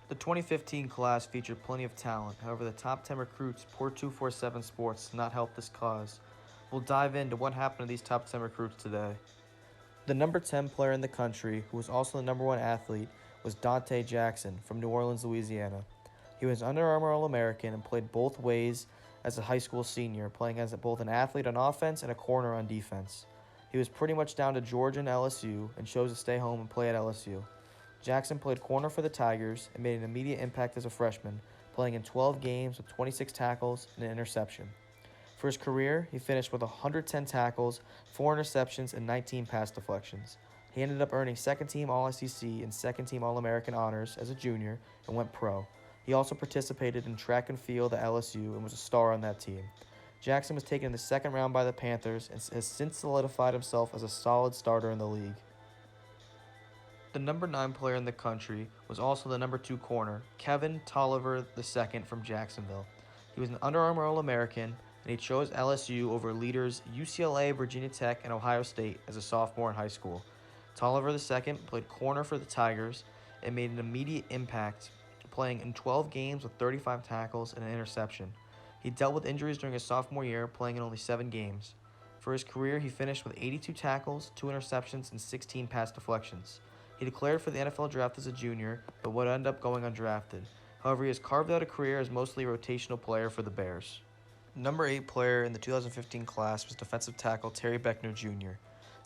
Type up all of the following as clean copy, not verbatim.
The 2015 class featured plenty of talent, however, the top 10 recruits poor 247 Sports did not help this cause. We'll dive into what happened to these top 10 recruits today. The number 10 player in the country, who was also the number 1 athlete, was Dante Jackson from New Orleans, Louisiana. He was an Under Armour All-American and played both ways as a high school senior, playing as both an athlete on offense and a corner on defense. He was pretty much down to Georgia and LSU and chose to stay home and play at LSU. Jackson played corner for the Tigers and made an immediate impact as a freshman, playing in 12 games with 26 tackles and an interception. For his career, he finished with 110 tackles, 4 interceptions, and 19 pass deflections. He ended up earning second-team All-SEC and second-team All-American honors as a junior and went pro. He also participated in track and field at LSU and was a star on that team. Jackson was taken in the second round by the Panthers and has since solidified himself as a solid starter in the league. The number 9 player in the country was also the number 2 corner, Kevin Tolliver II from Jacksonville. He was an Under Armour All-American, and he chose LSU over leaders UCLA, Virginia Tech, and Ohio State as a sophomore in high school. Tolliver II played corner for the Tigers and made an immediate impact, playing in 12 games with 35 tackles and an interception. He dealt with injuries during his sophomore year, playing in only 7 games. For his career, he finished with 82 tackles, 2 interceptions, and 16 pass deflections. He declared for the NFL draft as a junior, but would end up going undrafted. However, he has carved out a career as mostly a rotational player for the Bears. Number 8 player in the 2015 class was defensive tackle Terry Beckner Jr.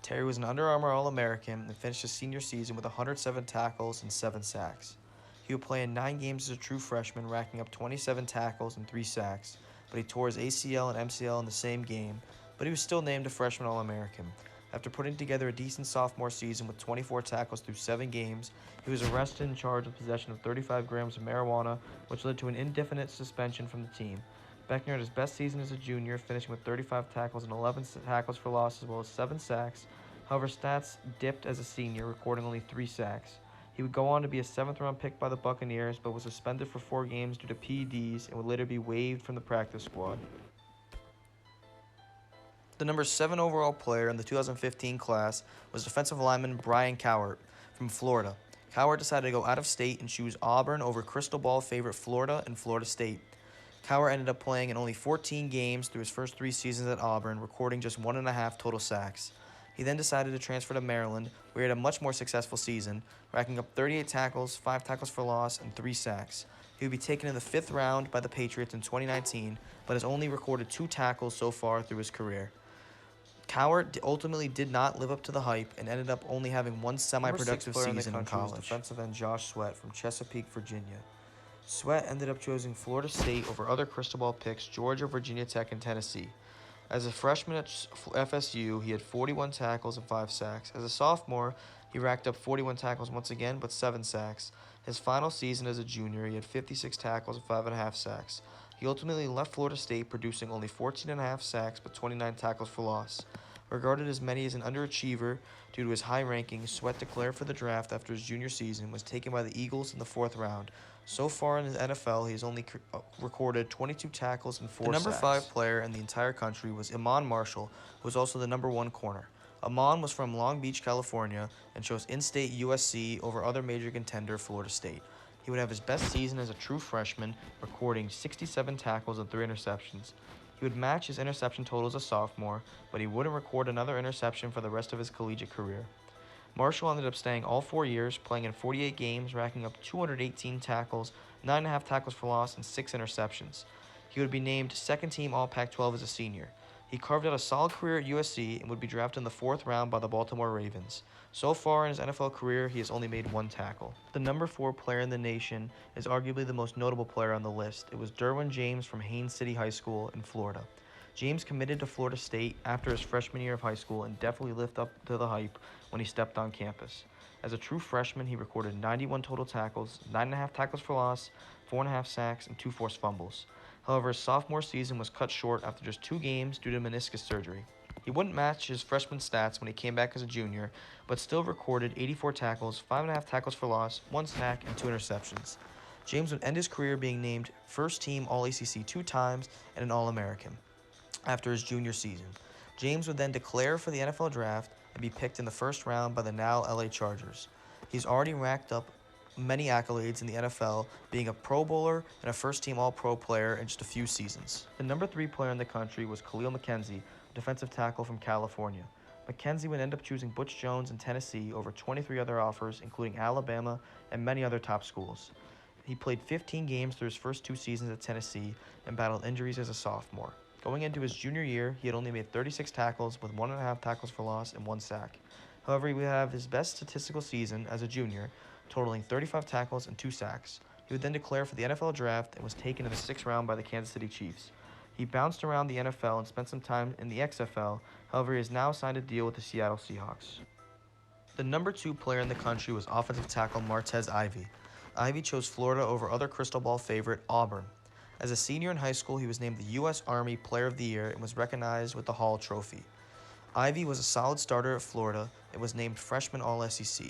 Terry was an Under Armour All-American and finished his senior season with 107 tackles and 7 sacks. He would play in 9 games as a true freshman, racking up 27 tackles and 3 sacks, but he tore his ACL and MCL in the same game, but he was still named a freshman All-American. After putting together a decent sophomore season with 24 tackles through 7 games, he was arrested and charged with possession of 35 grams of marijuana, which led to an indefinite suspension from the team. Beckner had his best season as a junior, finishing with 35 tackles and 11 tackles for loss as well as 7 sacks. However, stats dipped as a senior, recording only 3 sacks. He would go on to be a 7th-round pick by the Buccaneers, but was suspended for 4 games due to PEDs and would later be waived from the practice squad. The number 7 overall player in the 2015 class was defensive lineman Brian Cowart from Florida. Cowart decided to go out of state and choose Auburn over crystal ball favorite Florida and Florida State. Cowart ended up playing in only 14 games through his first 3 seasons at Auburn, recording just 1.5 total sacks. He then decided to transfer to Maryland, where he had a much more successful season, racking up 38 tackles, 5 tackles for loss, and 3 sacks. He would be taken in the 5th round by the Patriots in 2019, but has only recorded 2 tackles so far through his career. Cowart ultimately did not live up to the hype and ended up only having 1 semi-productive season in college. Defensive end Josh Sweat from Chesapeake, Virginia. Sweat ended up choosing Florida State over other crystal ball picks Georgia, Virginia Tech, and Tennessee. As a freshman at FSU, he had 41 tackles and 5 sacks. As a sophomore, he racked up 41 tackles once again, but 7 sacks. His final season as a junior, he had 56 tackles and 5.5 sacks. He ultimately left Florida State, producing only 14.5 sacks but 29 tackles for loss. Regarded as many as an underachiever due to his high ranking, Sweat declared for the draft after his junior season, was taken by the Eagles in the 4th round. So far in the NFL, he has only recorded 22 tackles and 4 sacks. The number 5 player in the entire country was Iman Marshall, who was also the number 1 corner. Iman was from Long Beach, California, and chose in-state USC over other major contender Florida State. He would have his best season as a true freshman, recording 67 tackles and 3 interceptions. He would match his interception total as a sophomore, but he wouldn't record another interception for the rest of his collegiate career. Marshall ended up staying all 4 years, playing in 48 games, racking up 218 tackles, 9.5 tackles for loss, and 6 interceptions. He would be named second-team All-Pac-12 as a senior. He carved out a solid career at USC and would be drafted in the 4th round by the Baltimore Ravens. So far in his NFL career, he has only made 1 tackle. The number 4 player in the nation is arguably the most notable player on the list. It was Derwin James from Haines City High School in Florida. James committed to Florida State after his freshman year of high school and definitely lived up to the hype when he stepped on campus. As a true freshman, he recorded 91 total tackles, 9.5 tackles for loss, 4.5 sacks, and 2 forced fumbles. However, his sophomore season was cut short after just 2 games due to meniscus surgery. He wouldn't match his freshman stats when he came back as a junior, but still recorded 84 tackles, 5.5 tackles for loss, 1 sack, and 2 interceptions. James would end his career being named first-team All-ACC 2 times and an All-American after his junior season. James would then declare for the NFL draft and be picked in the 1st round by the now LA Chargers. He's already racked up many accolades in the NFL, being a Pro Bowler and a first-team All-Pro player in just a few seasons. The number 3 player in the country was Khalil McKenzie, a defensive tackle from California. McKenzie would end up choosing Butch Jones in Tennessee over 23 other offers, including Alabama and many other top schools. He played 15 games through his first 2 seasons at Tennessee and battled injuries as a sophomore. Going into his junior year, he had only made 36 tackles with 1.5 tackles for loss and 1 sack. However, he would have his best statistical season as a junior, totaling 35 tackles and 2 sacks. He would then declare for the NFL draft and was taken in the 6th round by the Kansas City Chiefs. He bounced around the NFL and spent some time in the XFL, however, he has now signed a deal with the Seattle Seahawks. The number 2 player in the country was offensive tackle Martez Ivey. Ivey chose Florida over other crystal ball favorite Auburn. As a senior in high school, he was named the U.S. Army Player of the Year and was recognized with the Hall Trophy. Ivey was a solid starter at Florida and was named Freshman All-SEC,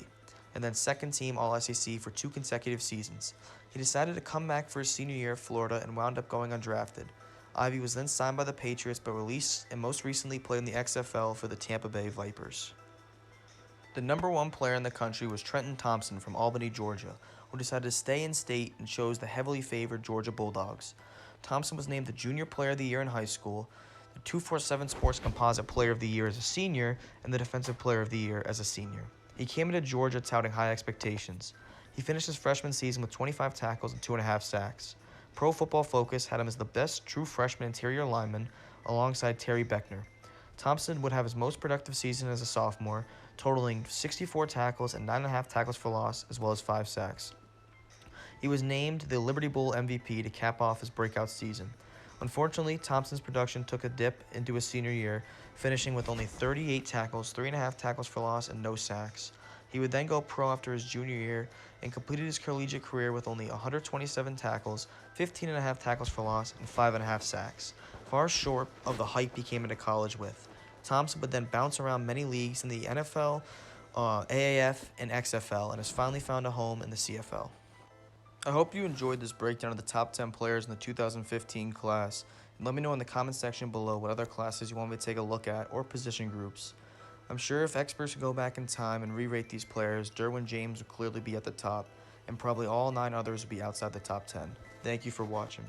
and then second-team All-SEC for 2 consecutive seasons. He decided to come back for his senior year at Florida and wound up going undrafted. Ivey was then signed by the Patriots but released and most recently played in the XFL for the Tampa Bay Vipers. The number 1 player in the country was Trenton Thompson from Albany, Georgia, who decided to stay in state and chose the heavily favored Georgia Bulldogs. Thompson was named the Junior Player of the Year in high school, the 247 Sports Composite Player of the Year as a senior, and the Defensive Player of the Year as a senior. He came into Georgia touting high expectations. He finished his freshman season with 25 tackles and 2.5 sacks. Pro Football Focus had him as the best true freshman interior lineman alongside Terry Beckner. Thompson would have his most productive season as a sophomore, totaling 64 tackles and 9.5 tackles for loss, as well as 5 sacks. He was named the Liberty Bowl MVP to cap off his breakout season. Unfortunately, Thompson's production took a dip into his senior year, finishing with only 38 tackles, 3.5 tackles for loss, and no sacks. He would then go pro after his junior year and completed his collegiate career with only 127 tackles, 15.5 tackles for loss, and 5.5 sacks, far short of the hype he came into college with. Thompson would then bounce around many leagues in the NFL, AAF, and XFL, and has finally found a home in the CFL. I hope you enjoyed this breakdown of the top 10 players in the 2015 class, and let me know in the comment section below what other classes you want me to take a look at or position groups. I'm sure if experts could go back in time and re-rate these players, Derwin James would clearly be at the top, and probably all 9 others would be outside the top 10. Thank you for watching.